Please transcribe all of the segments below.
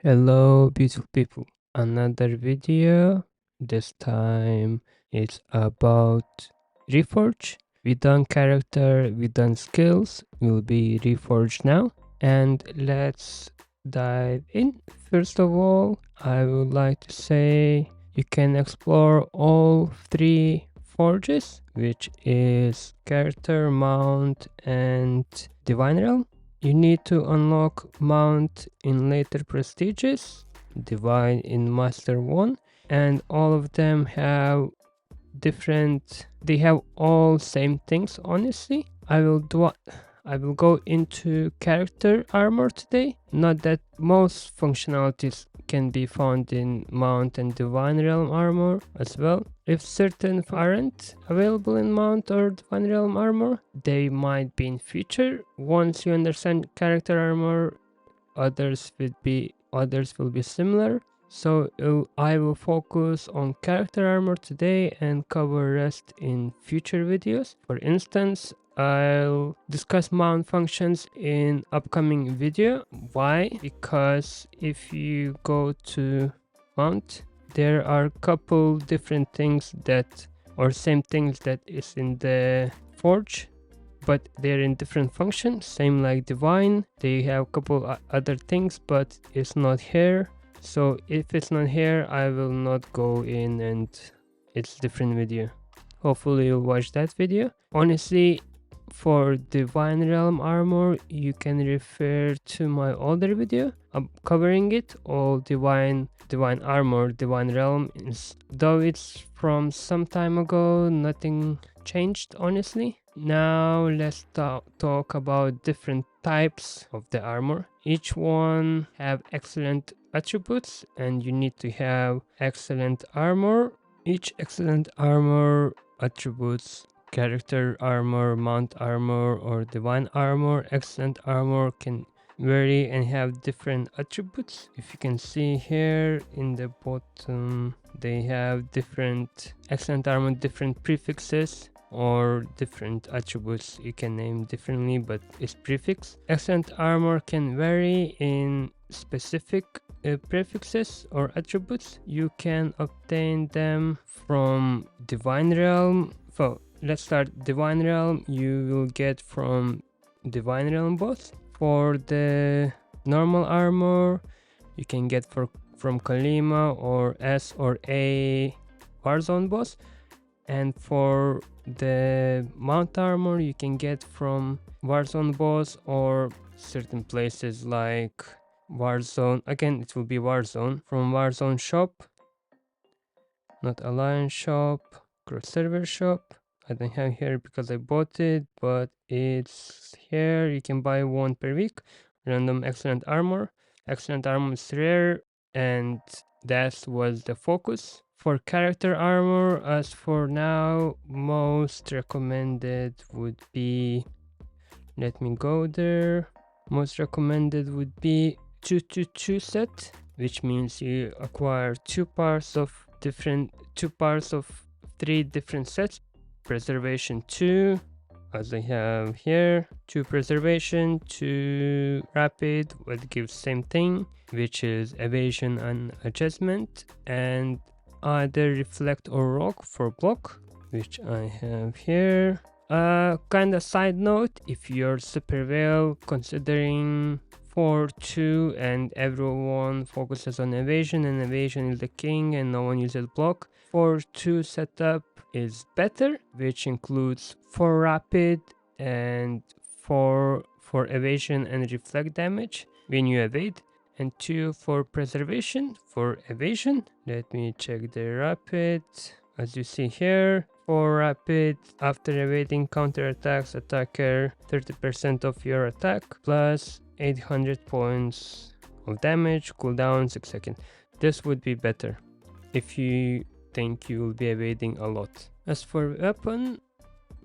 Hello, beautiful people. Another video. This time it's about Reforge. We done character, we done skills. Will be Reforge now. And let's dive in. First of all, I would like to say you can explore all three forges, which is character, mount, and divine realm. You need to unlock Mount in later prestiges, Divine in Master 1, and all of them have they have all same things. Honestly, I will go into character armor today. Not that most functionalities can be found in Mount and Divine Realm armor as well. If certain aren't available in Mount or Divine Realm armor, they might be in future. Once you understand character armor, others will be similar. So I will focus on character armor today and cover rest in future videos. For instance, I'll discuss mount functions in upcoming video. Why? Because if you go to mount, there are a couple different things that or same things that is in the forge, but they're in different functions. Same like divine, they have a couple other things, but it's not here. So if it's not here, I will not go in, and it's different video. Hopefully you'll watch that video. Honestly, for divine realm armor, you can refer to my older video. I'm covering it all. Divine armor, divine realm is, though it's from some time ago, nothing changed honestly. Now let's talk about different types of the armor. Each one have excellent attributes, and you need to have excellent armor. Each excellent armor attributes, character armor, mount armor, or divine armor. Excellent armor can vary and have different attributes. If you can see here in the bottom, they have different excellent armor, different prefixes or different attributes. You can name differently, but it's prefix. Excellent armor can vary in specific prefixes or attributes. You can obtain them from divine realm. So let's start divine realm. You will get from divine realm boss. For the normal armor, you can get from Kalima or S or A Warzone boss. And for the mount armor, you can get from Warzone boss or certain places like Warzone. Again, it will be Warzone. From Warzone shop, not Alliance shop, cross server shop. I don't have here because I bought it, but it's here. You can buy one per week. Random excellent armor. Excellent armor is rare, and that was the focus. For character armor, as for now, most recommended would be, let me go there. Most recommended would be 2-2-2 set, which means you acquire two parts of three different sets. Preservation 2, as I have here, 2 preservation, 2 rapid, what gives same thing, which is evasion and adjustment, and either reflect or rock for block, which I have here. Kind of side note, if you're super well considering 4-2 and everyone focuses on evasion and evasion is the king and no one uses block, 4-2 setup is better, which includes 4 rapid and 4 for evasion and reflect damage when you evade, and 2 for preservation for evasion. Let me check the rapid. As you see here, 4 rapid, after evading counter attacks, attacker 30% of your attack plus 800 points of damage, cooldown 6 seconds. This would be better if you think you will be evading a lot. As for weapon,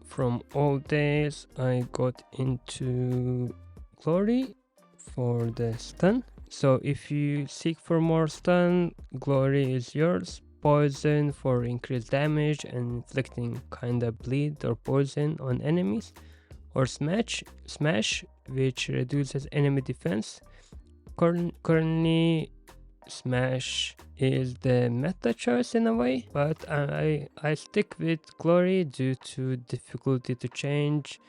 from old days I got into glory for the stun. So if you seek for more stun, glory is yours. Poison for increased damage and inflicting kinda bleed or poison on enemies, or smash which reduces enemy defense. Currently Smash is the meta choice in a way, but I stick with Glory due to difficulty to change.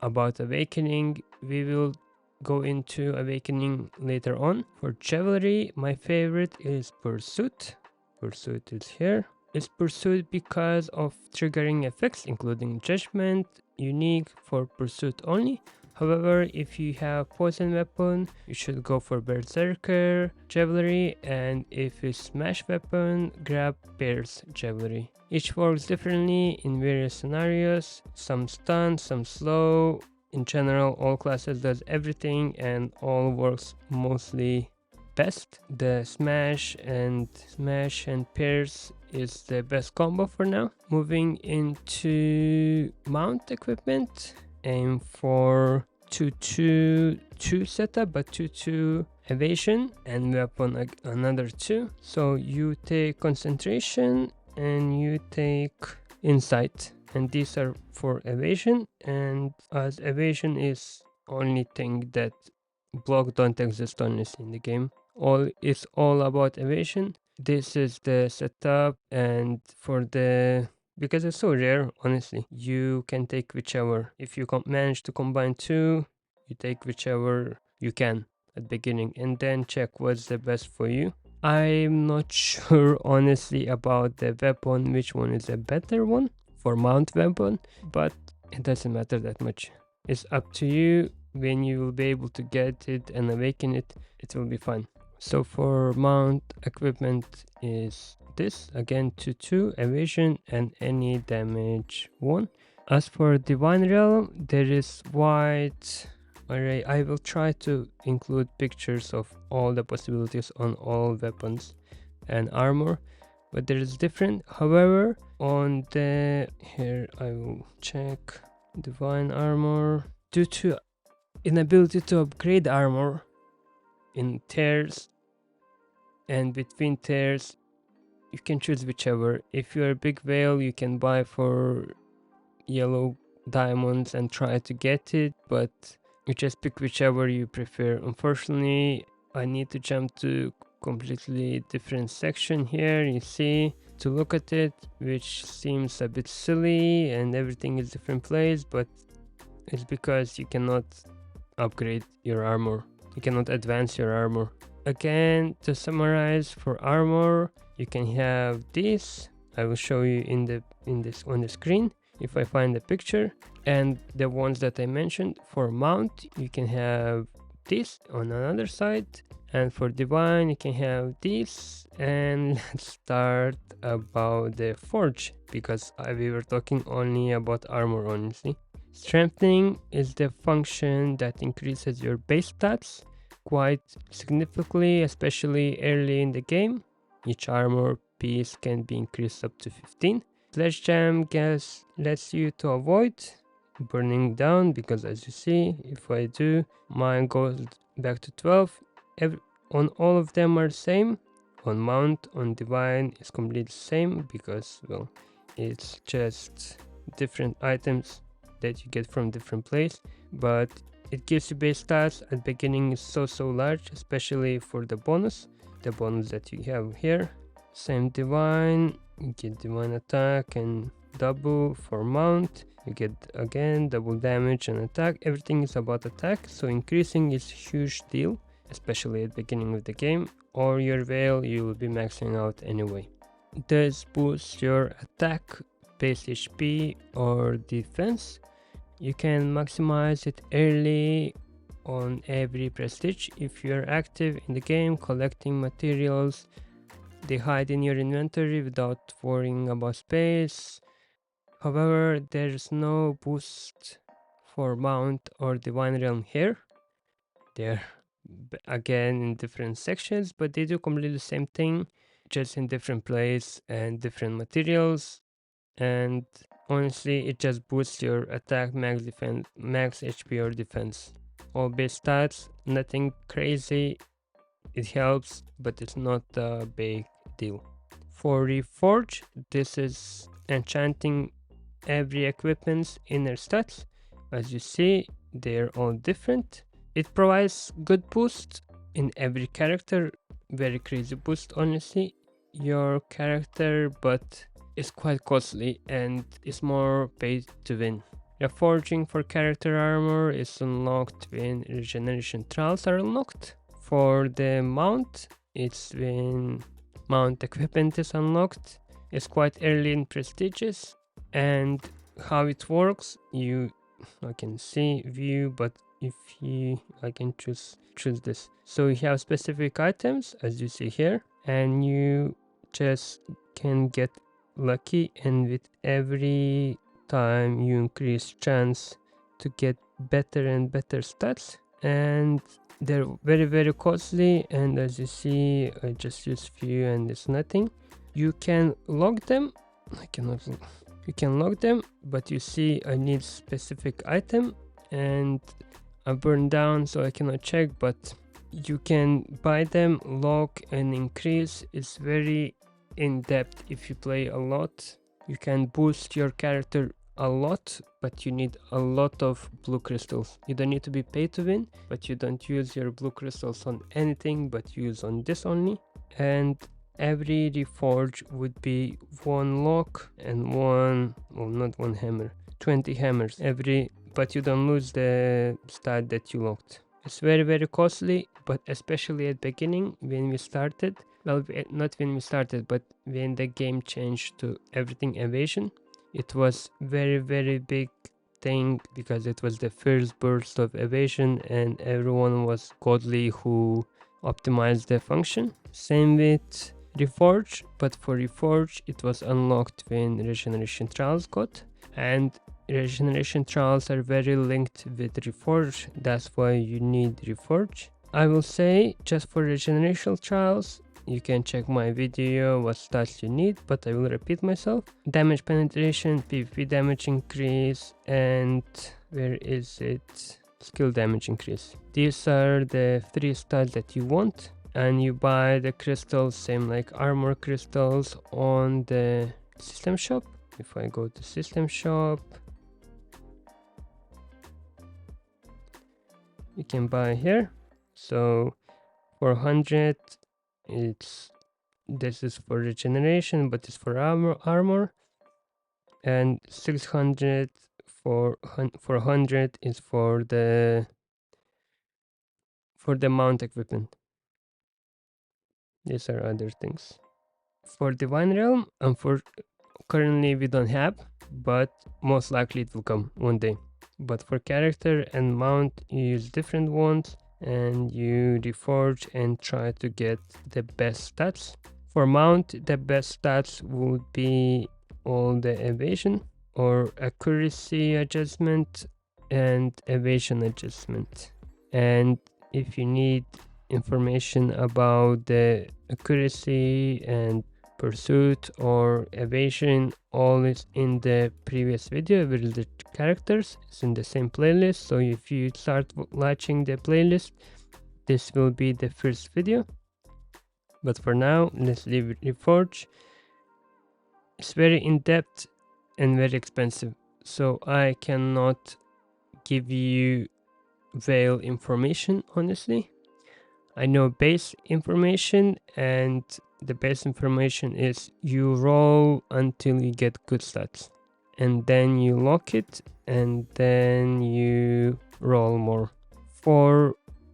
About Awakening, we will go into Awakening later on. For Chivalry, my favorite is Pursuit. Pursuit is here. It's Pursuit because of triggering effects, including Judgment, unique for Pursuit only. However, if you have Poison Weapon, you should go for Berserker, Chivalry, and if it's Smash Weapon, grab Bear's Chivalry. Each works differently in various scenarios, some stun, some slow. In general, all classes does everything and all works mostly best. The Smash and Pierce is the best combo for now. Moving into mount equipment, aim for 2-2 setup, but 2-2 evasion and weapon another 2. So you take concentration and you take insight, and these are for evasion, and as evasion is only thing that block don't exist honestly in the game, it's all about evasion. This is the setup, and for the because it's so rare, honestly, you can take whichever. If you manage to combine 2, you take whichever you can at beginning and then check what's the best for you. I'm not sure honestly about the weapon, which one is a better one for mount weapon, but it doesn't matter that much. It's up to you. When you will be able to get it and awaken it, it will be fine. So for mount equipment is this, again 2-2 evasion and any damage 1. As for Divine Realm, there is white array. I will try to include pictures of all the possibilities on all weapons and armor, but there is different. However, on the here I will check Divine Armor. Due to inability to upgrade armor in tiers and between tiers, you can choose whichever. If you're a big whale, you can buy for yellow diamonds and try to get it, but you just pick whichever you prefer. Unfortunately, I need to jump to completely different section here, you see, to look at it, which seems a bit silly and everything is different place, but it's because you cannot upgrade your armor, you cannot advance your armor. Again, to summarize, for armor you can have this. I will show you on the screen if I find the picture, and the ones that I mentioned. For mount you can have this on another side, and for divine you can have this. And let's start about the forge, because we were talking only about armor honestly. Strengthening is the function that increases your base stats quite significantly, especially early in the game. Each armor piece can be increased up to 15. Sledge jam gas lets you to avoid burning down, because as you see, if I do, mine goes back to 12. On all of them are the same. On mount, on divine is completely same, because well, it's just different items that you get from different place, but it gives you base stats at beginning is so large, especially for the bonus that you have here. Same divine, you get divine attack and double. For mount you get again double damage and attack. Everything is about attack, so increasing is huge deal, especially at the beginning of the game, or your veil you will be maxing out anyway. It does boost your attack, base HP or defense. You can maximize it early on every prestige. If you're active in the game collecting materials, they hide in your inventory without worrying about space. However, there's no boost for mount or divine realm here. They're again in different sections, but they do completely the same thing, just in different place and different materials. And honestly, it just boosts your attack, max defense, max HP or defense. All base stats, nothing crazy. It helps, but it's not a big deal. For Reforge, this is enchanting every equipment's inner stats. As you see, they're all different. It provides good boost in every character very crazy boost, honestly, your character, but it's quite costly and it's more pay to win. Reforging for character armor is unlocked when regeneration trials are unlocked. For the mount, it's when mount equipment is unlocked. It's quite early in prestiges, and how it works, I can see view, but if I can choose this. So you have specific items as you see here, and you just can get lucky, and with every time you increase chance to get better and better stats, and they're very costly. And as you see, I just use few and it's nothing. You can log them. You can log them, but you see I need specific item and I burned down, so I cannot check, but you can buy them, log and increase. It's very in depth if you play a lot. You can boost your character a lot, but you need a lot of blue crystals. You don't need to be paid to win, but you don't use your blue crystals on anything, but use on this only. And every reforge would be one lock and not one hammer, 20 hammers every, but you don't lose the stat that you locked. It's very costly, but especially at beginning when we started, well, not when we started, but when the game changed to everything evasion, it was very big thing, because it was the first burst of evasion and everyone was godly who optimized the function. Same with Reforge, but for Reforge it was unlocked when regeneration trials got, and regeneration trials are very linked with Reforge, that's why you need Reforge. I will say just for regeneration trials you can check my video what stats you need, but I will repeat myself. Damage penetration, PvP damage increase, and where is it? Skill damage increase. These are the 3 stats that you want, and you buy the crystals, same like armor crystals, on the system shop. If I go to system shop, you can buy here. So for 100 this is for regeneration, but it's for armor, and 600 for 100 is for the mount equipment. These are other things. For Divine Realm, currently we don't have, but most likely it will come one day. But for character and mount, you use different ones and you reforge and try to get the best stats. For mount, the best stats would be all the evasion or accuracy adjustment and evasion adjustment. And if you need information about the accuracy and pursuit or evasion, all is in the previous video with the characters. It's in the same playlist, so if you start watching the playlist, this will be the first video. But for now, let's leave Reforge. It's very in-depth and very expensive, so I cannot give you veil information, honestly. I know base information, and the base information is you roll until you get good stats, and then you lock it, and then you roll more.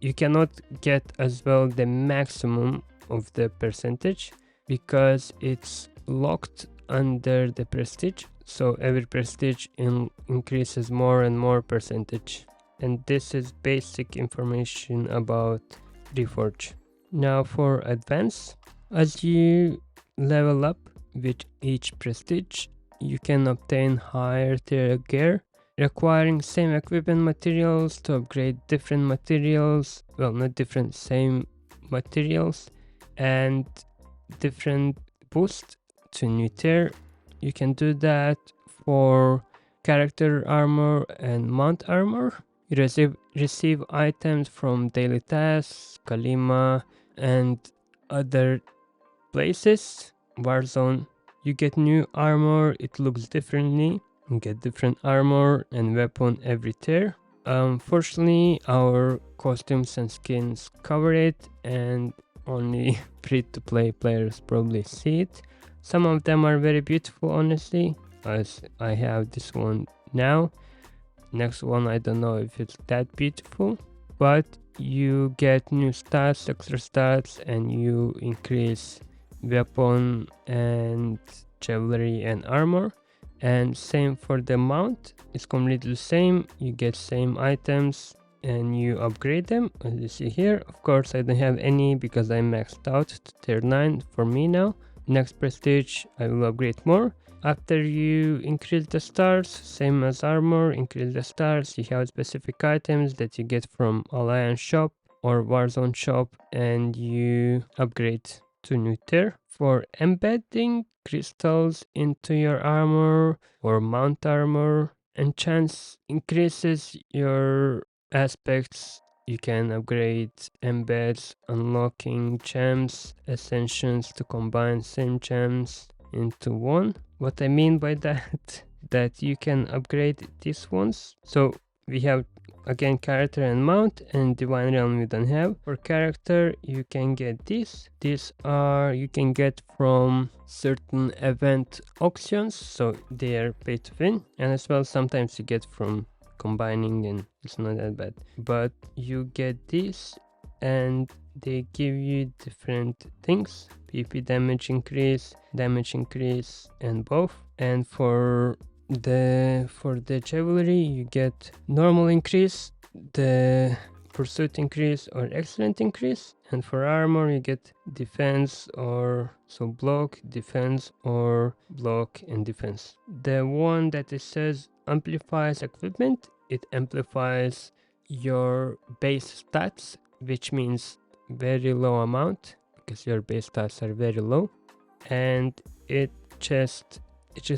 You cannot get as well the maximum of the percentage because it's locked under the prestige, so every prestige increases more and more percentage, and this is basic information about Reforge. Now for advance, as you level up with each prestige, you can obtain higher tier gear, requiring same equipment materials to upgrade different materials, well, not different, same materials, and different boost to new tier. You can do that for character armor and mount armor. You receive items from daily tasks, Kalima, and other places. Warzone, you get new armor, it looks differently. You get different armor and weapon every tier. Unfortunately, our costumes and skins cover it, and only free-to-play players probably see it. Some of them are very beautiful, honestly, as I have this one now. Next one, I don't know if it's that beautiful, but you get new stats, extra stats, and you increase weapon and jewelry and armor. And same for the mount, it's completely the same. You get same items and you upgrade them, as you see here. Of course, I don't have any because I maxed out to tier 9 for me now. Next prestige, I will upgrade more. After you increase the stars, same as armor, increase the stars, you have specific items that you get from Alliance shop or Warzone shop, and you upgrade to new tier. For embedding crystals into your armor or mount armor, enchants increases your aspects. You can upgrade embeds, unlocking gems, ascensions to combine same gems into one. What I mean by that, that you can upgrade these ones. So we have again character and mount, and divine realm we don't have. For character you can get this. These are you can get from certain event auctions, so they are pay to win, and as well sometimes you get from combining, and it's not that bad. But you get this and they give you different things: PP damage increase, and both. And for the jewelry you get normal increase, the pursuit increase or excellent increase, and for armor you get defense or so block, defense, or block and defense. The one that it says amplifies equipment, it amplifies your base stats, which means very low amount because your base stats are very low, and it just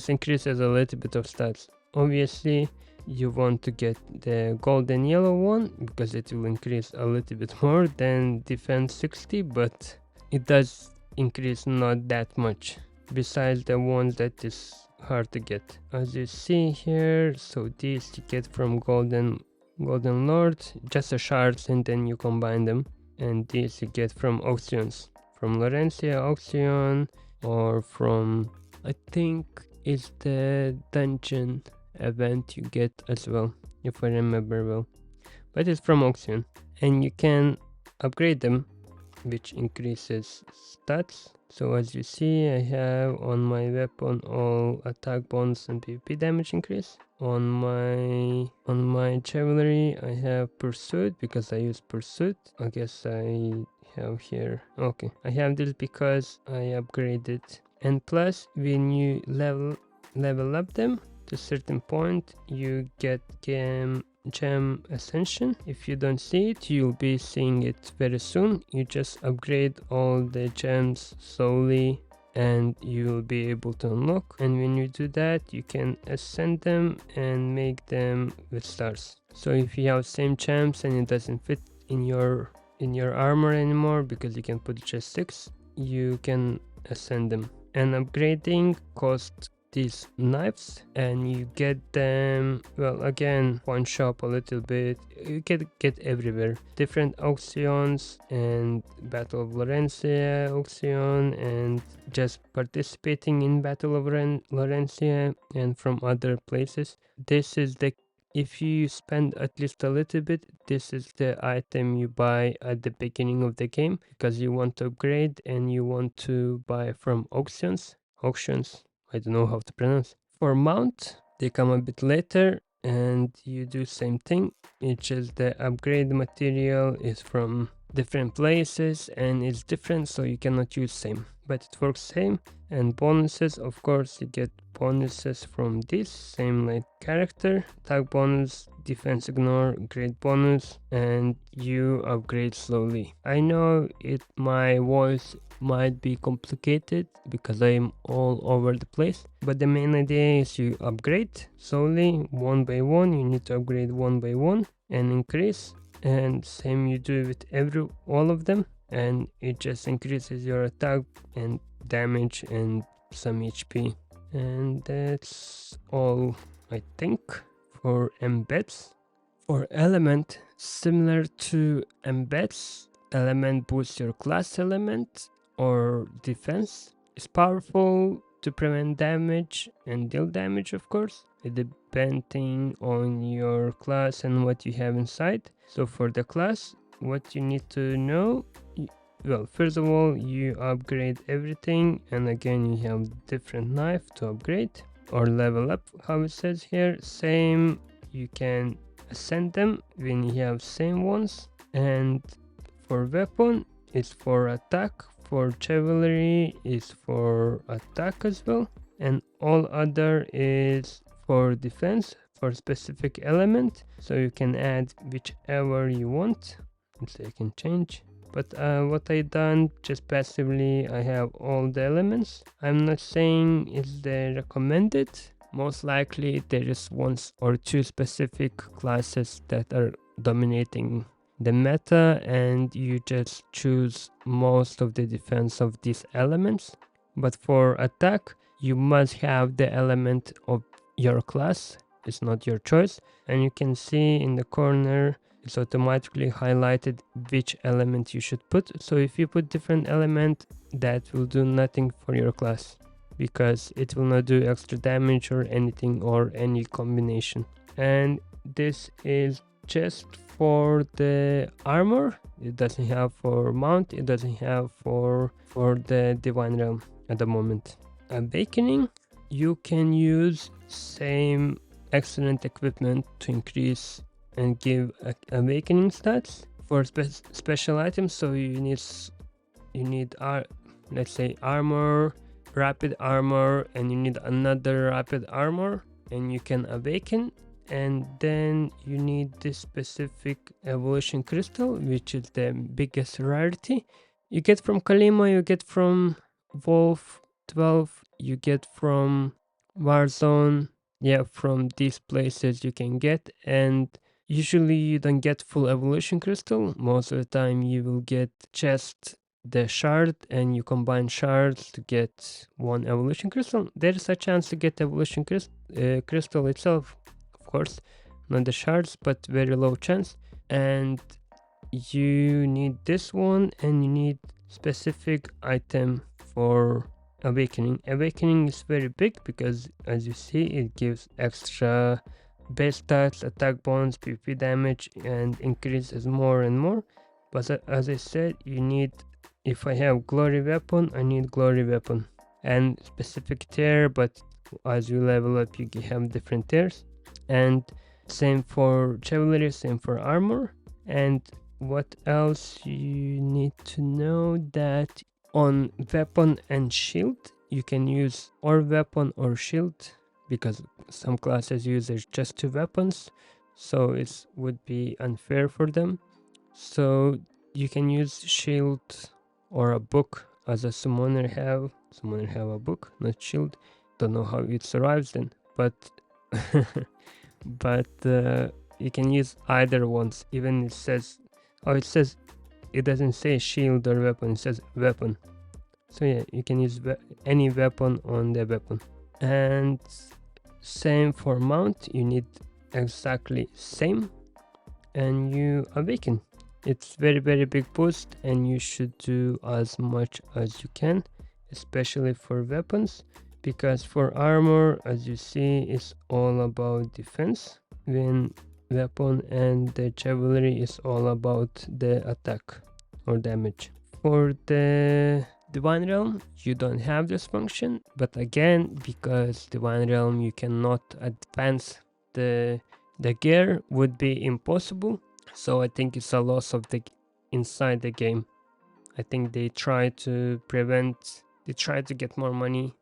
increases a little bit of stats. Obviously you want to get the golden yellow one because it will increase a little bit more than defense 60, but it does increase not that much besides the ones that is hard to get, as you see here. So these you get from golden lord, just a shards, and then you combine them. And these you get from auctions, from Laurencia auction, or from, I think it's the dungeon event you get as well, if I remember well, but it's from auction. And you can upgrade them, which increases stats. So as you see, I have on my weapon all attack bonus and PvP damage increase. On my jewelry I have pursuit because I use pursuit. I guess I have here, okay, I have this because I upgraded. And plus when you level up them to a certain point, you get gem ascension. If you don't see it, you'll be seeing it very soon. You just upgrade all the gems slowly and you will be able to unlock. And when you do that, you can ascend them and make them with stars. So if you have same gems and it doesn't fit in your armor anymore because you can put just 6, you can ascend them. And upgrading costs these knives, and you get them, well, again, one shop a little bit, you get everywhere, different auctions and Battle of Laurencia auction, and just participating in Battle of Laurencia and from other places. This is the, if you spend at least a little bit, this is the item you buy at the beginning of the game because you want to upgrade and you want to buy from auctions, I don't know how to pronounce. For mount, they come a bit later and you do same thing. It's just the upgrade material is from different places and it's different, so you cannot use same, but it works same. And bonuses, of course, you get bonuses from this, same like character, attack bonus, defense ignore, grade bonus, and you upgrade slowly. I know my voice might be complicated because I'm all over the place, but the main idea is you upgrade slowly, one by one. You need to upgrade one by one and increase, and same you do with all of them, and it just increases your attack and damage and some HP. And that's all, I think, for embeds. For element, similar to embeds, element boosts your class element or defense. It's powerful to prevent damage and deal damage, of course, depending on your class and what you have inside. So for the class, what you need to know, well, first of all, you upgrade everything, and again you have different knife to upgrade or level up, how it says here. Same, you can ascend them when you have same ones. And for weapon, it's for attack. For chivalry is for attack as well, and all other is for defense for specific element. So you can add whichever you want. So you can change. But what I done just passively, I have all the elements. I'm not saying it's the recommended. Most likely there is one or two specific classes that are dominating the meta, and you just choose most of the defense of these elements. But for attack, you must have the element of your class. It's not your choice. And you can see in the corner, it's automatically highlighted which element you should put. So if you put different element, that will do nothing for your class, because it will not do extra damage or anything or any combination. And this is just for the armor. It doesn't have for mount, it doesn't have for the divine realm at the moment. Awakening, you can use same excellent equipment to increase and give awakening stats for special items. So you need let's say armor, rapid armor, and you need another rapid armor, and you can awaken. And then you need this specific evolution crystal, which is the biggest rarity. You get from Kalima, you get from Wolf 12, you get from Warzone. Yeah, from these places you can get. And usually you don't get full evolution crystal. Most of the time you will get just the shard, and you combine shards to get one evolution crystal. There is a chance to get evolution crystal itself, of course, not the shards, but very low chance. And you need this one, and you need specific item for awakening. Awakening is very big because, as you see, it gives extra base stats, attack bonus, PvP damage, and increases more and more. But as I said, you need, if I have glory weapon, I need glory weapon and specific tier, but as you level up you have different tiers. And same for chivalry, same for armor. And what else you need to know, that on weapon and shield you can use or weapon or shield, because some classes use just two weapons, so it would be unfair for them. So you can use shield or a book, as a summoner have a book, not shield. Don't know how it survives then, but but you can use either ones. Even it says it doesn't say shield or weapon, it says weapon. So yeah, you can use any weapon on the weapon. And same for mount, you need exactly same, and you awaken. It's very big boost, and you should do as much as you can, especially for weapons, because for armor, as you see, it's all about defense, when weapon and the chivalry is all about the attack or damage. For the divine realm, you don't have this function, but again, because divine realm you cannot advance the gear, would be impossible. So I think it's a loss of the inside the game. I think they try to get more money,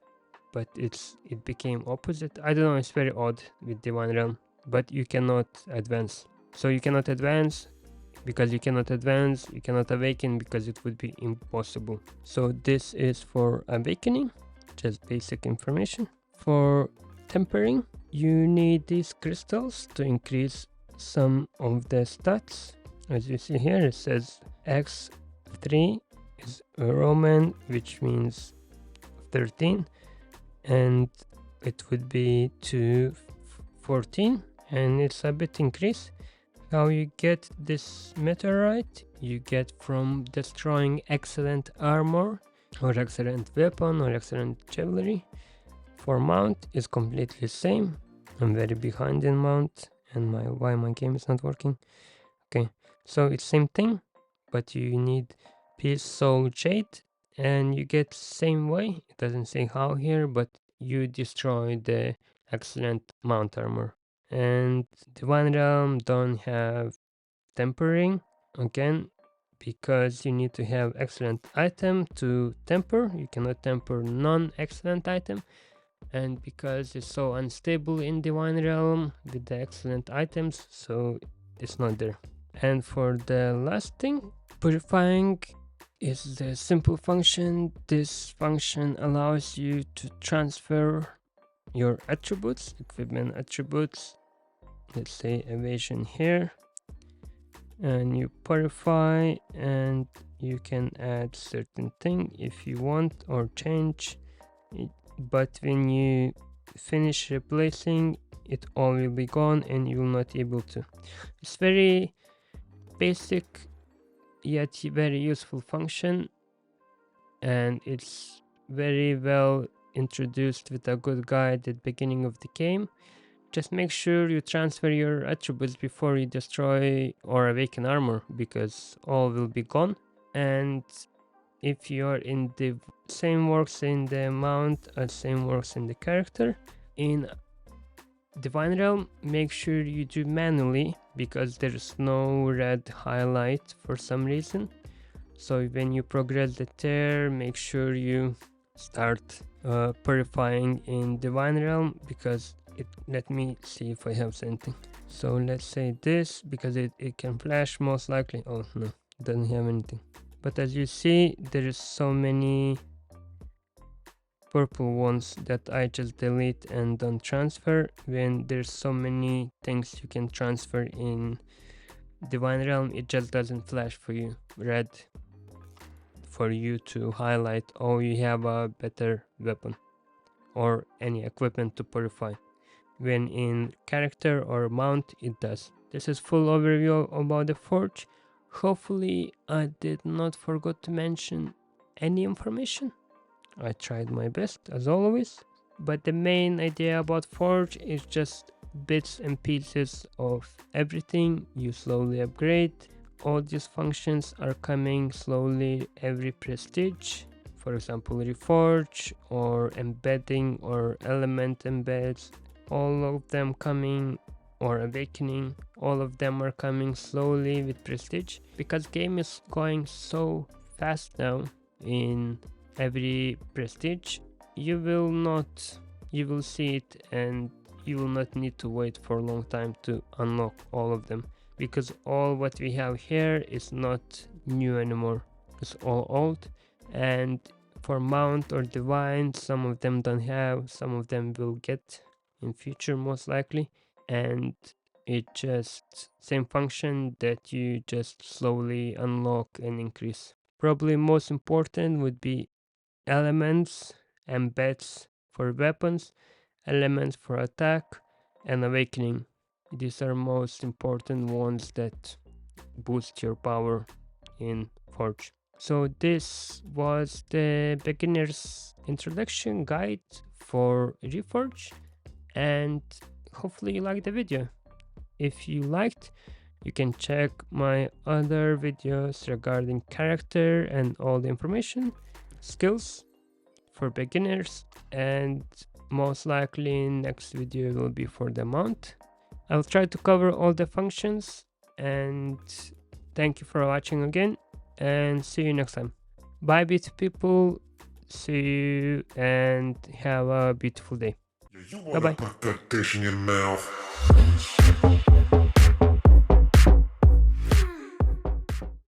but it became opposite. I don't know, it's very odd with divine realm, but you cannot advance. So you cannot advance. Because you cannot advance, you cannot awaken, because it would be impossible. So this is for awakening, just basic information. For tempering, you need these crystals to increase some of the stats. As you see here, it says X3 is a Roman, which means 13, and it would be to 14, and it's a bit increase. How you get this meteorite? You get from destroying excellent armor or excellent weapon or excellent jewelry. For mount is completely same. I'm very behind in mount and why my game is not working. Okay, so it's same thing, but you need peace, soul, jade, and you get same way. It doesn't say how here, but you destroy the excellent mount armor. And Divine Realm don't have tempering again because you need to have excellent item to temper. You cannot temper non-excellent item, and because it's so unstable in Divine Realm with the excellent items, so it's not there. And for the last thing, purifying is the simple function. This function allows you to transfer your attributes, equipment attributes, let's say evasion here, and you purify, and you can add certain thing if you want or change it, but when you finish replacing it, all will be gone and you will not able to. It's very basic yet very useful function, and it's very well introduced with a good guide at the beginning of the game. Just make sure you transfer your attributes before you destroy or awaken armor, because all will be gone. And if you are in the same works in the mount as same works in the character, in Divine Realm, make sure you do manually because there is no red highlight for some reason. So when you progress the tier, make sure you start purifying in Divine Realm, because let me see if I have something. So let's say this, because it can flash most likely. Oh no, doesn't have anything. But as you see, there is so many purple ones that I just delete and don't transfer, when there's so many things you can transfer in Divine Realm. It just doesn't flash for you red for you to highlight, oh, you have a better weapon or any equipment to purify, when in character or mount it does. This is full overview about the Forge. Hopefully I did not forget to mention any information. I tried my best as always, but the main idea about Forge is just bits and pieces of everything you slowly upgrade. All these functions are coming slowly every prestige. For example, Reforge or embedding or element embeds, all of them coming, or awakening, all of them are coming slowly with prestige, because game is going so fast now in every prestige. You will see it, and you will not need to wait for a long time to unlock all of them, because all what we have here is not new anymore, it's all old. And for mount or divine, some of them don't have, some of them will get in future most likely, and it just same function that you just slowly unlock and increase. Probably most important would be elements, embeds for weapons, elements for attack, and awakening. These are most important ones that boost your power in Forge. So this was the beginner's introduction guide for Reforge, and hopefully you liked the video. If you liked, you can check my other videos regarding character and all the information, skills for beginners, and most likely next video will be for the mount. I'll try to cover all the functions, and thank you for watching again, and see you next time. Bye, beautiful people. See you and have a beautiful day. Bye bye. Put that dish in your mouth.